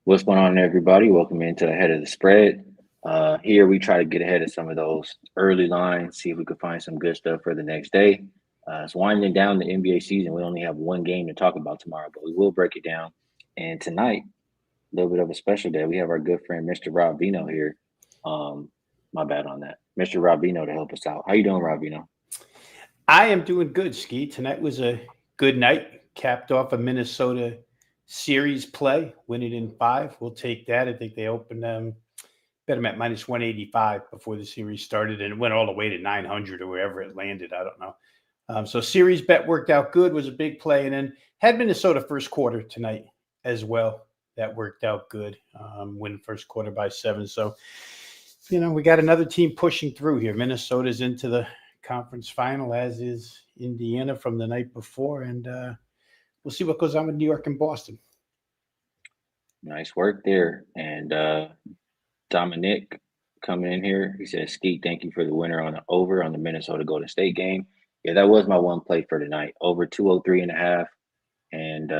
What's going on, everybody? Welcome into Ahead of the Spread. Here we try to get ahead of some of those early lines, see if we could find some good stuff for the next day. It's winding down the NBA season. We only have one game to talk about tomorrow, but we will break it down. And tonight, a little bit of a special day. We have our good friend Mr. Rob Vino here. Um, my bad on that, Mr. Rob Vino, to help us out. How you doing, Rob Vino? I am doing good, Skee. Tonight was a good night. Capped off a Minnesota series play, winning in five. We'll take that. I think they opened bet them at minus 185 before the series started, and it went all the way to 900 or wherever it landed. I don't know. So series bet worked out good. Was a big play, and then had Minnesota first quarter tonight as well. That worked out good. Win first quarter by 7. So we got another team pushing through here. Minnesota's into the conference final, as is Indiana from the night before, and we'll see what goes on with New York and Boston. Nice work there. And Dominic coming in here. He says, Skee, thank you for the winner on the over on the Minnesota Golden State game. Yeah, that was my one play for tonight. Over 203 and a half. And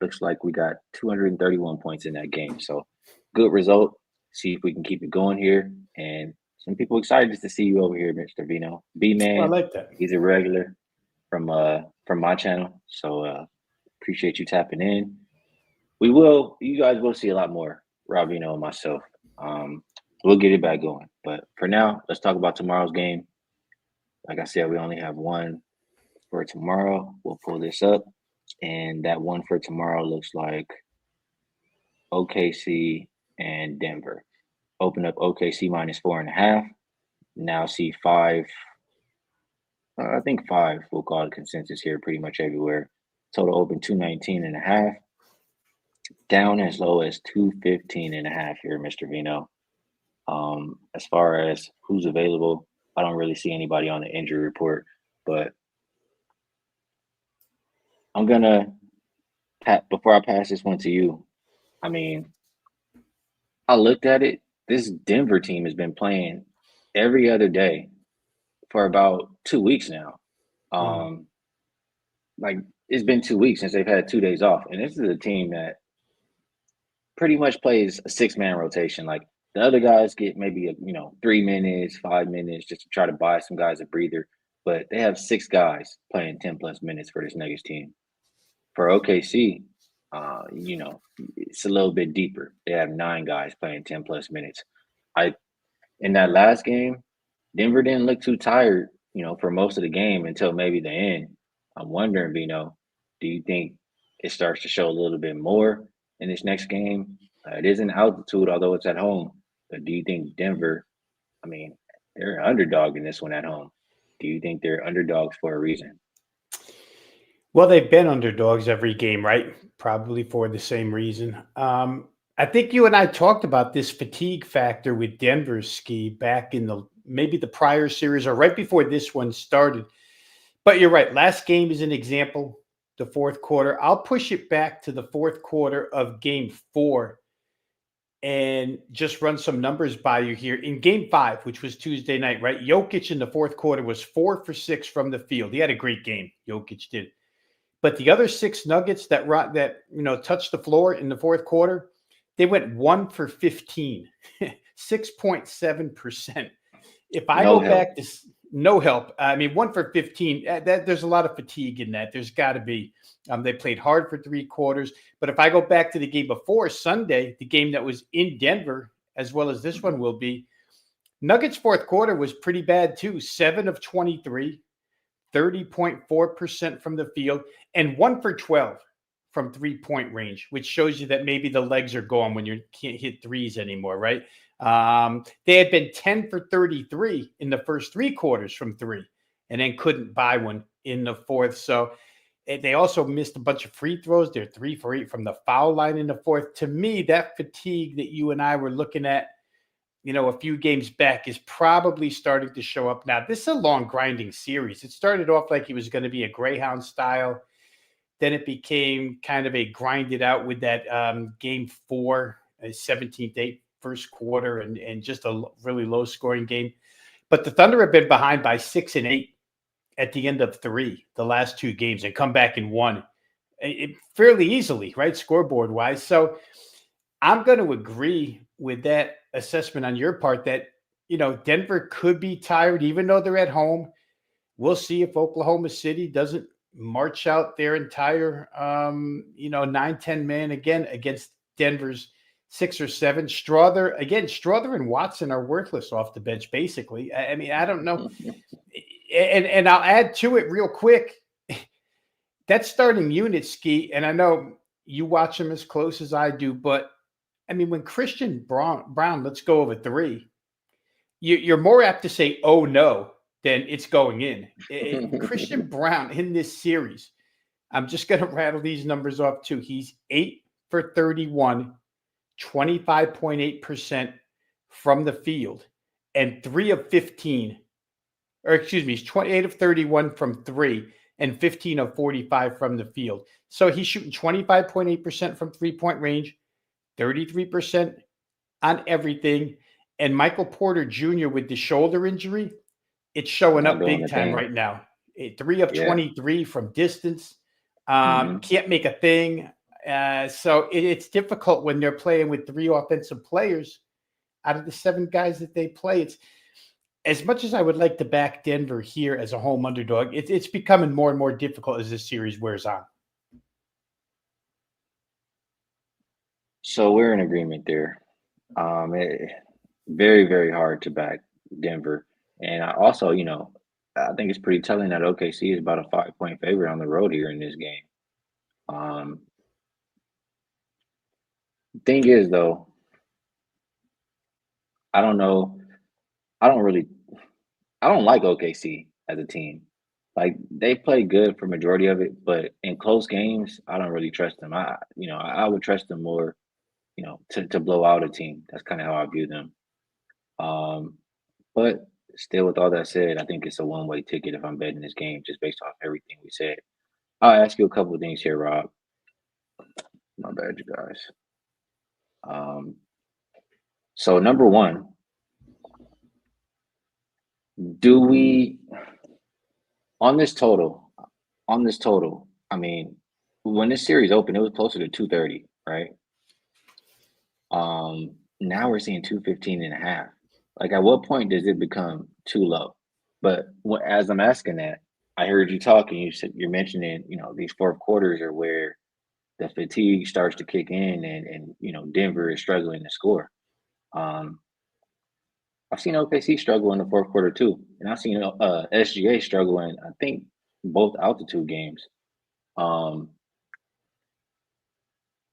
looks like we got 231 points in that game. So good result. See if we can keep it going here. And some people excited to see you over here, Mr. Vino. B Well, I Man, like that. he's a regular from my channel. So appreciate you tapping in. You guys will see a lot more Robino and myself. Um, we'll get it back going. But for now, let's talk about tomorrow's game. Like I said, we only have one for tomorrow. We'll pull this up. And that one for tomorrow looks like OKC and Denver. Open up OKC minus 4.5. Now see five. I think five. We'll call it consensus here pretty much everywhere. Total open 219.5. Down as low as 215.5 here, Mr. Vino. As far as who's available, I don't really see anybody on the injury report, but I'm gonna before I pass this one to you. I mean, I looked at it. This Denver team has been playing every other day for about 2 weeks now. Mm. Um, like it's been 2 weeks since they've had 2 days off, and this is a team that pretty much plays a six-man rotation. Like the other guys get maybe 3 minutes, 5 minutes, just to try to buy some guys a breather. But they have six guys playing 10+ minutes for this Nuggets team. For OKC, it's a little bit deeper. They have nine guys playing 10+ minutes. I In that last game, Denver didn't look too tired, for most of the game until maybe the end. I'm wondering, do you think it starts to show a little bit more in this next game? It is in altitude, although it's at home. But do you think Denver, I mean, they're an underdog in this one at home. Do you think they're underdogs for a reason? Well, they've been underdogs every game, right? Probably for the same reason. I think you and I talked about this fatigue factor with Denver's Skee back in maybe the prior series or right before this one started. But you're right. Last game is an example. The fourth quarter. I'll push it back to the fourth quarter of game 4 and just run some numbers by you here. In game 5, which was Tuesday night, right? Jokic in the fourth quarter was 4 for 6 from the field. He had a great game. Jokic did. But the other 6 Nuggets that touched the floor in the fourth quarter, they went 1 for 15, 6.7%. If I No go help. back to no help, I mean 1 for 15. That there's a lot of fatigue in that. There's got to be. They played hard for 3 quarters, but if I go back to the game before Sunday, the game that was in Denver, as well as this one will be, Nuggets fourth quarter was pretty bad too. 7 of 23. 30.4% from the field, and 1 for 12 from 3-point range, which shows you that maybe the legs are gone when you can't hit threes anymore, right? They had been 10 for 33 in the first 3 quarters from 3, and then couldn't buy one in the fourth. So they also missed a bunch of free throws. They're 3 for 8 from the foul line in the fourth. To me, that fatigue that you and I were looking at, a few games back is probably starting to show up now. This is a long grinding series. It started off like it was going to be a Greyhound style. Then it became kind of a grinded out with that game 4, a 17-8 first quarter and just a really low scoring game. But the Thunder have been behind by 6 and 8 at the end of 3, the last 2 games, and come back and won it fairly easily, right? Scoreboard wise. So I'm going to agree with that assessment on your part that, Denver could be tired, even though they're at home. We'll see if Oklahoma City doesn't march out their entire, 9-10 man again against Denver's 6 or 7. Strother and Watson are worthless off the bench, basically. I mean, I don't know. And I'll add to it real quick. That starting unit, Skee, and I know you watch them as close as I do, but I mean, when Christian Brown, let's go over 3, you're more apt to say, "Oh no," than it's going in. Christian Brown in this series, I'm just going to rattle these numbers off too. He's 8 for 31, 25.8% from the field, and 3 of 15, or excuse me, he's 28 of 31 from 3 and 15 of 45 from the field. So he's shooting 25.8% from 3-point range, 33% on everything. And Michael Porter Jr. with the shoulder injury, it's showing Not up doing big the time thing. right now. 3 of Yeah. 23 from distance. Hmm. Can't make a thing. So it's difficult when they're playing with 3 offensive players out of the 7 guys that they play. It's as much as I would like to back Denver here as a home underdog. It's becoming more and more difficult as this series wears on. So we're in agreement there. Very, very hard to back Denver. And I also, I think it's pretty telling that OKC is about a 5-point favorite on the road here in this game. Um, thing is, though, I don't know. I don't really, I don't like OKC as a team. Like they play good for majority of it, but in close games, I don't really trust them. I would trust them more, to blow out a team. That's kind of how I view them. Um, But still, with all that said, I think it's a one-way ticket if I'm betting this game, just based off everything we said. I'll ask you a couple of things here, Rob. My bad, you guys. Um, so number one, do we on this total? On this total, I mean, when this series opened, it was closer to 230, right? Now we're seeing 215 and a half. Like, at what point does it become too low? But as I'm asking that, I heard you talking. You're mentioning, these fourth quarters are where the fatigue starts to kick in, and Denver is struggling to score. Um, I've seen OKC struggle in the fourth quarter too, and I've seen SGA struggle in, I think, both altitude games. Um,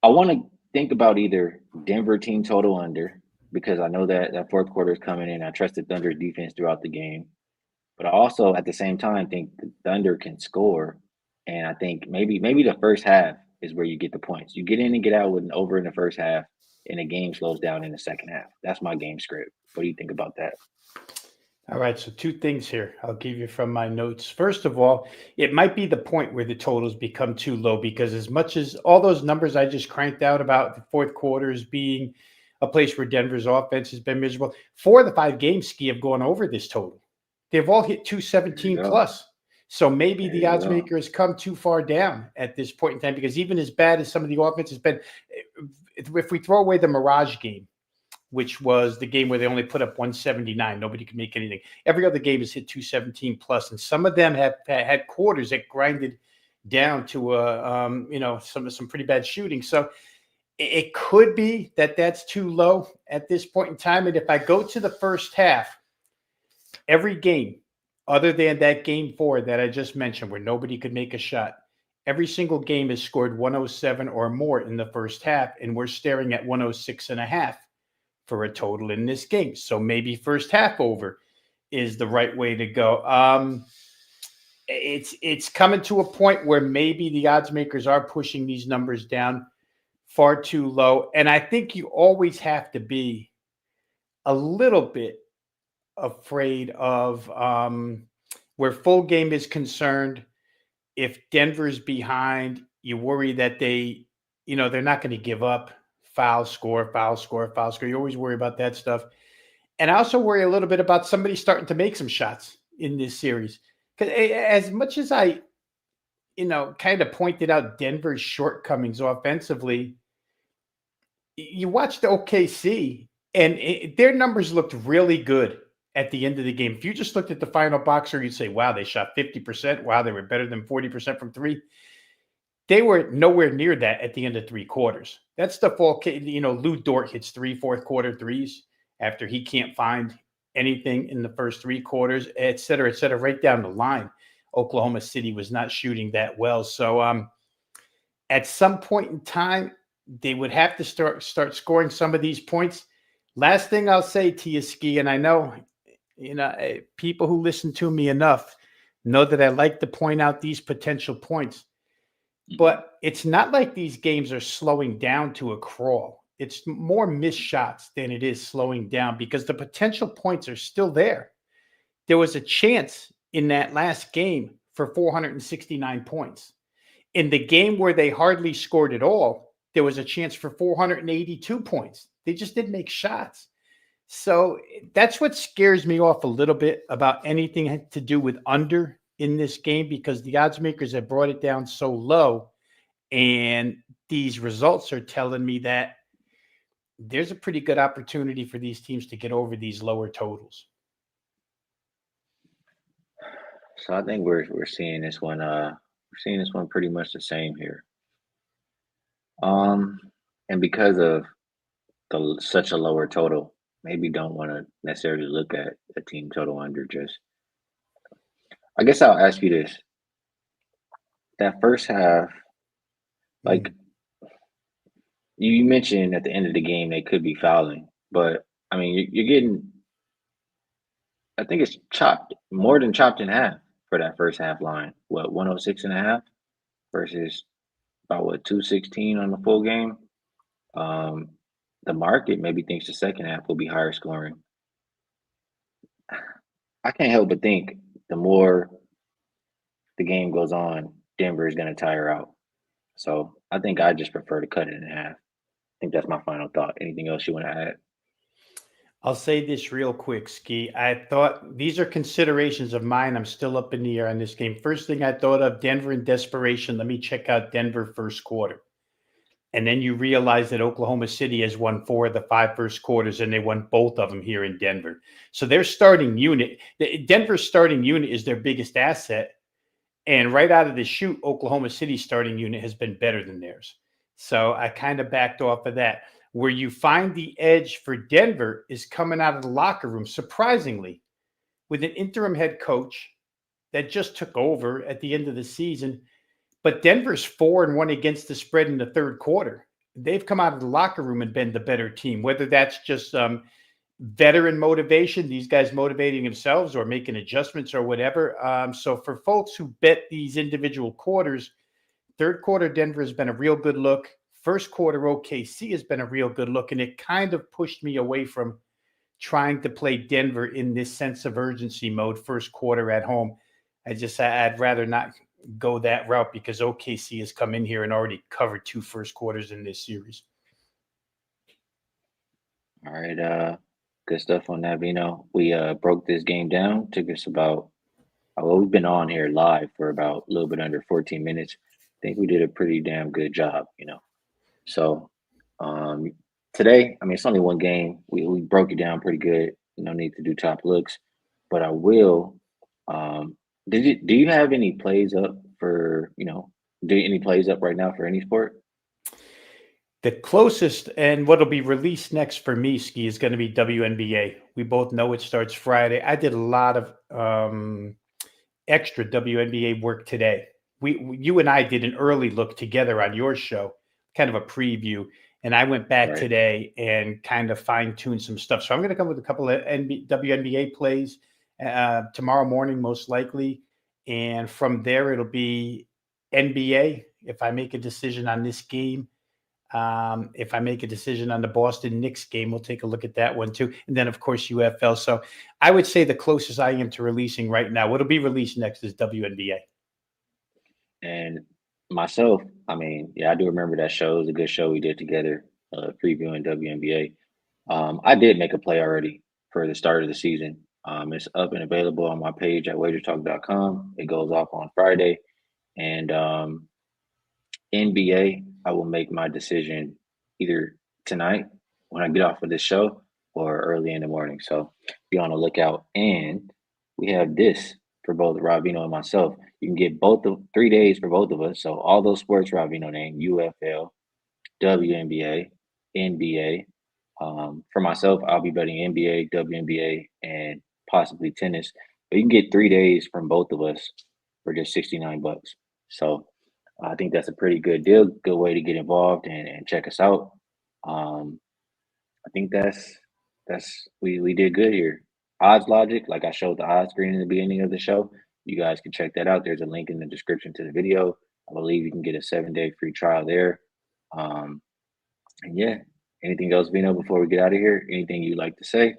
I want to think about either Denver team total under, because I know that that fourth quarter is coming in. I trust the Thunder's defense throughout the game, but I also at the same time think the Thunder can score, and I think maybe the first half is where you get the points. You get in and get out with an over in the first half, and the game slows down in the second half. That's my game script. What do you think about that? All right, so 2 things here I'll give you from my notes. First of all, it might be the point where the totals become too low because as much as all those numbers I just cranked out about the fourth quarters being a place where Denver's offense has been miserable, 4 of the 5 games, Ski, have gone over this total. They've all hit There you 217 go. plus. So maybe There the you odds go. maker has come too far down at this point in time because even as bad as some of the offense has been, if we throw away the Mirage game, which was the game where they only put up 179. Nobody could make anything. Every other game has hit 217 plus, and some of them have had quarters that grinded down to some pretty bad shooting. So it could be that that's too low at this point in time. And if I go to the first half, every game other than that game 4 that I just mentioned, where nobody could make a shot, every single game has scored 107 or more in the first half, and we're staring at 106 and a half for a total in this game. So maybe first half over is the right way to go. It's coming to a point where maybe the odds makers are pushing these numbers down far too low. And I think you always have to be a little bit afraid of where full game is concerned. If Denver's behind, you worry that they're not going to give up foul score, foul score, foul score. You always worry about that stuff. And I also worry a little bit about somebody starting to make some shots in this series. Because as much as I, kind of pointed out Denver's shortcomings offensively, You watched the OKC, and their numbers looked really good at the end of the game. If you just looked at the final boxer, you'd say, wow, they shot 50%. Wow, they were better than 40% from three. They were nowhere near that at the end of three quarters. That's the full, Lou Dort hits three fourth quarter threes after he can't find anything in the first three quarters, et cetera, right down the line. Oklahoma City was not shooting that well. So at some point in time, they would have to start scoring some of these points. Last thing I'll say to you, Skee, and I know people who listen to me enough know that I like to point out these potential points. But it's not like these games are slowing down to a crawl. It's more missed shots than it is slowing down because the potential points are still there. There was a chance in that last game for 469 points. In the game where they hardly scored at all, there was a chance for 482 points. They just didn't make shots. So that's what scares me off a little bit about anything to do with under in this game because the odds makers have brought it down so low. And these results are telling me that there's a pretty good opportunity for these teams to get over these lower totals. So I think we're seeing this one. We're seeing this one pretty much the same here. Um, and because of the such a lower total, maybe don't want to necessarily look at a team total under. Just, I guess I'll ask you this: that first half, like you mentioned at the end of the game, they could be fouling, but I mean, you're getting. I think it's chopped more than chopped in half for that first half line. What 106 and a half versus about what 216 on the full game. Um, the market maybe thinks the second half will be higher scoring. I can't help but think the more the game goes on, Denver is going to tire out. So I think I just prefer to cut it in half. I think that's my final thought. Anything else you want to add? I'll say this real quick, Ski. I thought these are considerations of mine. I'm still up in the air on this game. First thing I thought of Denver in desperation. Let me check out Denver first quarter. And then you realize that Oklahoma City has won 4 of the 5 first quarters, and they won both of them here in Denver. So their starting unit, Denver's starting unit is their biggest asset. And right out of the chute, Oklahoma City's starting unit has been better than theirs. So I kind of backed off of that. Where you find the edge for Denver is coming out of the locker room, surprisingly, with an interim head coach that just took over at the end of the season. But Denver's 4-1 against the spread in the third quarter. They've come out of the locker room and been the better team, whether that's just veteran motivation, these guys motivating themselves or making adjustments or whatever. So for folks who bet these individual quarters, third quarter Denver has been a real good look. First quarter OKC has been a real good look, and it kind of pushed me away from trying to play Denver in this sense of urgency mode first quarter at home. I'd rather not go that route because OKC has come in here and already covered 2 first quarters in this series. All right, good stuff on that, Vino. We broke this game down. Took us about well, we've been on here live for about a little bit under 14 minutes. I think we did a pretty damn good job. So um, today, I mean, it's only one game. We broke it down pretty good. No need to do top looks, but I will. Um, do you have any plays up for do any plays up right now for any sport? The closest and what'll be released next for me, Ski, is going to be WNBA. We both know it starts Friday. I did a lot of extra WNBA work today. You and I did an early look together on your show, kind of a preview, and I went back Right. today and kind of fine tuned some stuff. So I'm going to come with a couple of WNBA plays tomorrow morning, most likely, and from there it'll be NBA. If I make a decision on this game, if I make a decision on the Boston Knicks game, we'll take a look at that one too. And then, of course, UFL. So I would say the closest I am to releasing right now, what'll be released next is WNBA. And myself, I mean, yeah, I do remember that show. It was a good show we did together, previewing WNBA. I did make a play already for the start of the season. It's up and available on my page at wagertalk.com. It goes off on Friday. And NBA, I will make my decision either tonight when I get off of this show or early in the morning. So be on the lookout. And we have this for both Ravino and myself. You can get both of 3 days for both of us. So all those sports Ravino named UFL, WNBA, NBA. For myself, I'll be betting NBA, WNBA, and possibly tennis. But you can get 3 days from both of us for just $69. So I think that's a pretty good deal. Good way to get involved and check us out. Um, I think that's we did good here. Odds logic, like I showed the odds screen in the beginning of the show. You guys can check that out. There's a link in the description to the video. I believe you can get a 7 day free trial there. Um, and yeah, anything else, Vino, before we get out of here? Anything you'd like to say?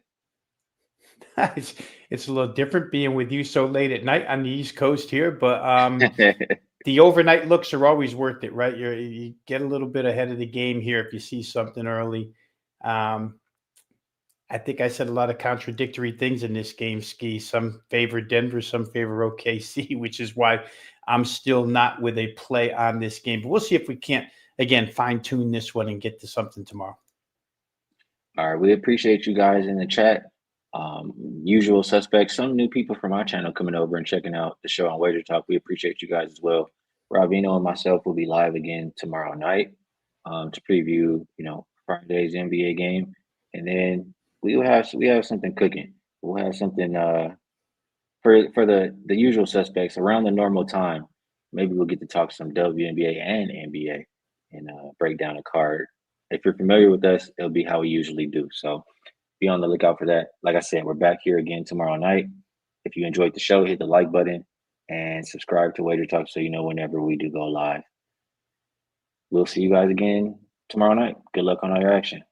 it's, it's a little different being with you so late at night on the East Coast here, but the overnight looks are always worth it, right? You get a little bit ahead of the game here if you see something early. Um, I think I said a lot of contradictory things in this game, Skee. Some favor Denver, some favor OKC, which is why I'm still not with a play on this game. But we'll see if we can't, again, fine tune this one and get to something tomorrow. All right, we appreciate you guys in the chat. Usual suspects, some new people from our channel coming over and checking out the show on Wager Talk. We appreciate you guys as well. Ravino and myself will be live again tomorrow night to preview, Friday's NBA game, and then we have something cooking. We'll have something for the usual suspects around the normal time. Maybe we'll get to talk some WNBA and NBA and break down a card. If you're familiar with us, it'll be how we usually do. So be on the lookout for that. Like I said, we're back here again tomorrow night. If you enjoyed the show, hit the like button and subscribe to Wager Talk so you know whenever we do go live. We'll see you guys again tomorrow night. Good luck on all your action.